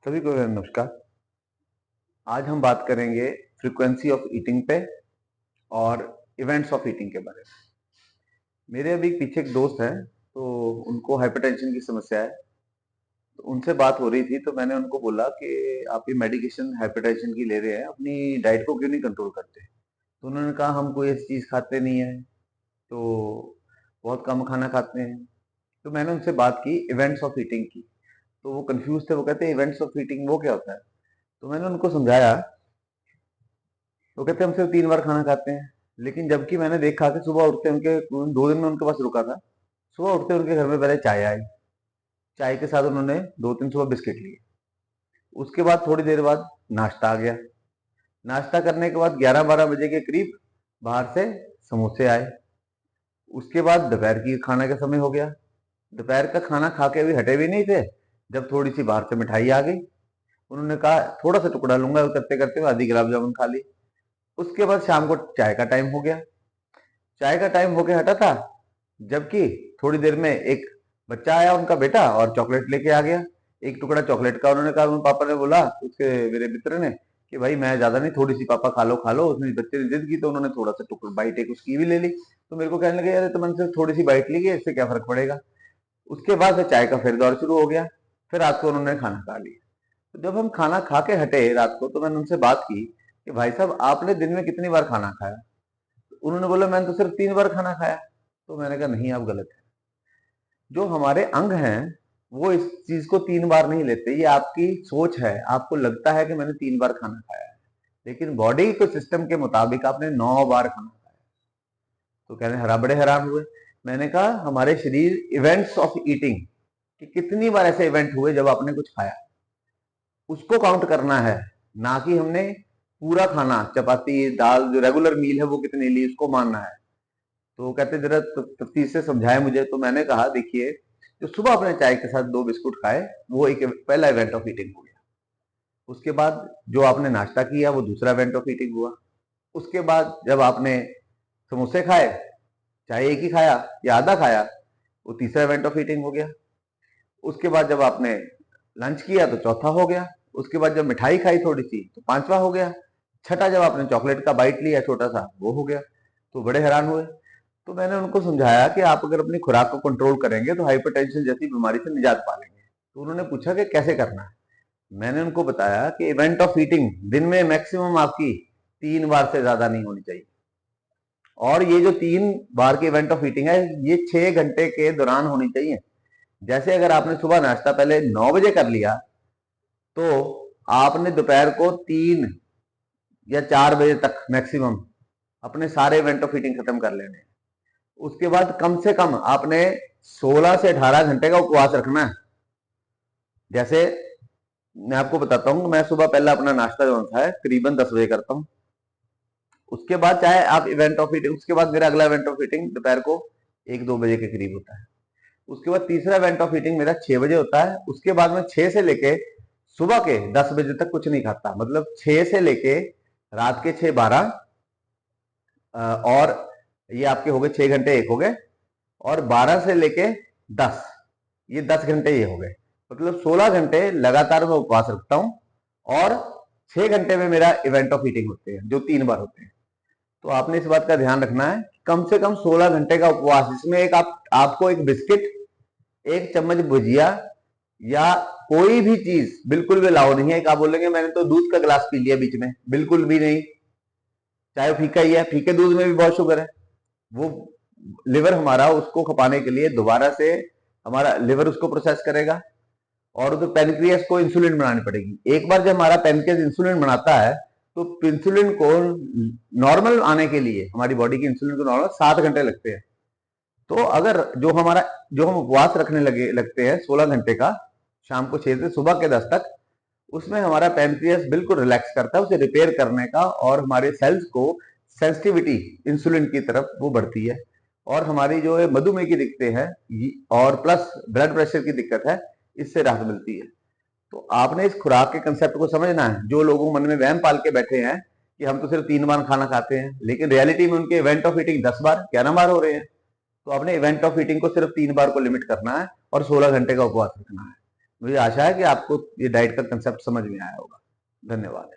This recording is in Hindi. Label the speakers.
Speaker 1: सभी को नमस्कार। आज हम बात करेंगे फ्रीक्वेंसी ऑफ ईटिंग पे और इवेंट्स ऑफ ईटिंग के बारे में। मेरे अभी पीछे एक दोस्त है, तो उनको हाइपरटेंशन की समस्या है। तो उनसे बात हो रही थी, तो मैंने उनको बोला कि आप ये मेडिकेशन हाइपरटेंशन की ले रहे हैं, अपनी डाइट को क्यों नहीं कंट्रोल करते। तो उन्होंने कहा हम कोई ऐसी चीज खाते नहीं है, तो बहुत कम खाना खाते हैं। तो मैंने उनसे बात की इवेंट्स ऑफ ईटिंग की, तो वो कंफ्यूज थे। वो कहते हैं इवेंट्स ऑफ ईटिंग वो क्या होता है। तो मैंने उनको समझाया। तो कहते हम सिर्फ 3 बार खाना खाते हैं। लेकिन जबकि मैंने देखा कि सुबह उठते उनके 2 दिन में उनके पास रुका था। सुबह उठते उनके घर में पहले चाय आई। चाय के साथ उन्होंने 2-3 सुबह बिस्किट लिए। उसके बाद थोड़ी देर बाद नाश्ता आ गया। नाश्ता करने के बाद 11-12 बजे के करीब बाहर से समोसे आए। उसके बाद दोपहर की खाना का समय हो गया। दोपहर का खाना खा के अभी हटे भी नहीं थे, जब थोड़ी सी बाहर से मिठाई आ गई। उन्होंने कहा थोड़ा सा टुकड़ा लूंगा, करते करते आधी गुलाब जामुन खा ली। उसके बाद शाम को चाय का टाइम हो गया। चाय का टाइम होके हटा था, जबकि थोड़ी देर में एक बच्चा आया उनका बेटा और चॉकलेट लेके आ गया। एक टुकड़ा चॉकलेट का उन्होंने कहा, उन पापा ने बोला उसके मेरे मित्र ने कि भाई मैं ज्यादा नहीं, थोड़ी सी पापा खा लो खा लो। उसने बच्चे ने जिद की तो उन्होंने थोड़ा सा टुकड़ा बाइट एक उसकी भी ले ली। तो मेरे को कहने लगे यार तो मैंने सिर्फ थोड़ी सी बाइट ली है, इससे क्या फर्क पड़ेगा। उसके बाद फिर चाय का फिर दौर शुरू हो गया। फिर रात को उन्होंने खाना खा लिया। तो जब हम खाना खा के हटे रात को, तो मैंने उनसे बात की कि भाई साहब आपने दिन में कितनी बार खाना खाया। उन्होंने बोला मैंने तो सिर्फ 3 बार खाना खाया। तो मैंने कहा नहीं, आप गलत है। जो हमारे अंग हैं वो इस चीज को 3 बार नहीं लेते, ये आपकी सोच है। आपको लगता है कि मैंने 3 बार खाना खाया है, लेकिन बॉडी के सिस्टम के मुताबिक आपने 9 बार खाना खाया। तो कहने हरा बड़े हैरान हुए। मैंने कहा हमारे शरीर इवेंट्स ऑफ ईटिंग कि कितनी बार ऐसे इवेंट हुए जब आपने कुछ खाया, उसको काउंट करना है। ना कि हमने पूरा खाना चपाती दाल जो रेगुलर मील है वो कितनी ली, उसको मानना है। तो कहते जरा तफ्तीश से समझाए मुझे। तो मैंने कहा देखिए, जो सुबह आपने चाय के साथ 2 बिस्कुट खाए वो एक पहला इवेंट ऑफ ईटिंग हो गया। उसके बाद जो आपने नाश्ता किया वो दूसरा इवेंट ऑफ ईटिंग हुआ। उसके बाद जब आपने समोसे खाए, चाहे एक ही खाया या आधा खाया, वो तीसरा इवेंट ऑफ ईटिंग हो गया। उसके बाद जब आपने लंच किया तो चौथा हो गया। उसके बाद जब मिठाई खाई थोड़ी सी तो पांचवा हो गया। छठा जब आपने चॉकलेट का बाइट लिया छोटा सा, वो हो गया। तो बड़े हैरान हुए। तो मैंने उनको समझाया कि आप अगर अपनी खुराक को कंट्रोल करेंगे तो हाइपरटेंशन जैसी बीमारी से निजात पा लेंगे। तो उन्होंने पूछा कि कैसे करना है। मैंने उनको बताया कि इवेंट ऑफ ईटिंग दिन में मैक्सिमम आपकी 3 बार से ज्यादा नहीं होनी चाहिए। और ये जो 3 बार की इवेंट ऑफ ईटिंग है, ये 6 घंटे के दौरान होनी चाहिए। जैसे अगर आपने सुबह नाश्ता पहले 9 बजे कर लिया, तो आपने दोपहर को 3 या 4 बजे तक मैक्सिमम अपने सारे इवेंट ऑफ ईटिंग खत्म कर लेने। उसके बाद कम से कम आपने 16 से 18 घंटे का उपवास रखना है। जैसे मैं आपको बताता हूँ, मैं सुबह पहला अपना नाश्ता जो है करीबन 10 बजे करता हूँ। उसके बाद चाहे आप इवेंट ऑफ ईटिंग, उसके बाद मेरा अगला इवेंट ऑफ ईटिंग दोपहर को 1-2 बजे के करीब होता है। उसके बाद तीसरा इवेंट ऑफ ईटिंग मेरा 6 बजे होता है। उसके बाद मैं 6 से लेके सुबह के 10 बजे तक कुछ नहीं खाता। मतलब 6 से लेके रात के 6-12, और ये आपके हो गए 6 घंटे एक हो गए। और 12 से लेके 10, ये 10 घंटे ये हो गए। मतलब 16 घंटे लगातार मैं उपवास रखता हूँ। और 6 घंटे में मेरा इवेंट ऑफ ईटिंग होते हैं जो 3 बार होते हैं। तो आपने इस बात का ध्यान रखना है, कम से कम 16 घंटे का उपवास। इसमें एक आपको एक बिस्किट, एक चम्मच भुजिया या कोई भी चीज बिल्कुल भी अलाउ नहीं है। एक आप बोलेंगे मैंने तो दूध का गिलास पी लिया बीच में, बिल्कुल भी नहीं। चाहे फीका ही है, फीके दूध में भी बहुत शुगर है। वो लिवर हमारा उसको खपाने के लिए दोबारा से हमारा लिवर उसको प्रोसेस करेगा, और उधर पेनक्रियास को इंसुलिन बनानी पड़ेगी। एक बार जब हमारा पेनक्रियास इंसुलिन बनाता है, तो इंसुलिन को नॉर्मल आने के लिए, हमारी बॉडी की इंसुलिन को नॉर्मल 7 घंटे लगते हैं। तो अगर जो हम उपवास रखने लगते हैं 16 घंटे का, शाम को 6 से सुबह के 10 तक, उसमें हमारा पैनक्रियास बिल्कुल रिलैक्स करता है उसे रिपेयर करने का, और हमारे सेल्स को सेंसिटिविटी इंसुलिन की तरफ वो बढ़ती है। और हमारी जो मधुमेह की दिक्कतें हैं और प्लस ब्लड प्रेशर की दिक्कत है, इससे राहत मिलती है। तो आपने इस खुराक के कंसेप्ट को समझना है। जो लोगों मन में वहम पाल के बैठे हैं कि हम तो सिर्फ 3 बार खाना खाते हैं, लेकिन रियलिटी में उनके इवेंट ऑफ ईटिंग 10 बार 11 बार हो रहे हैं। तो आपने इवेंट ऑफ ईटिंग को सिर्फ 3 बार को लिमिट करना है और 16 घंटे का उपवास रखना है। मुझे आशा है कि आपको ये डाइट का कंसेप्ट समझ में आया होगा। धन्यवाद।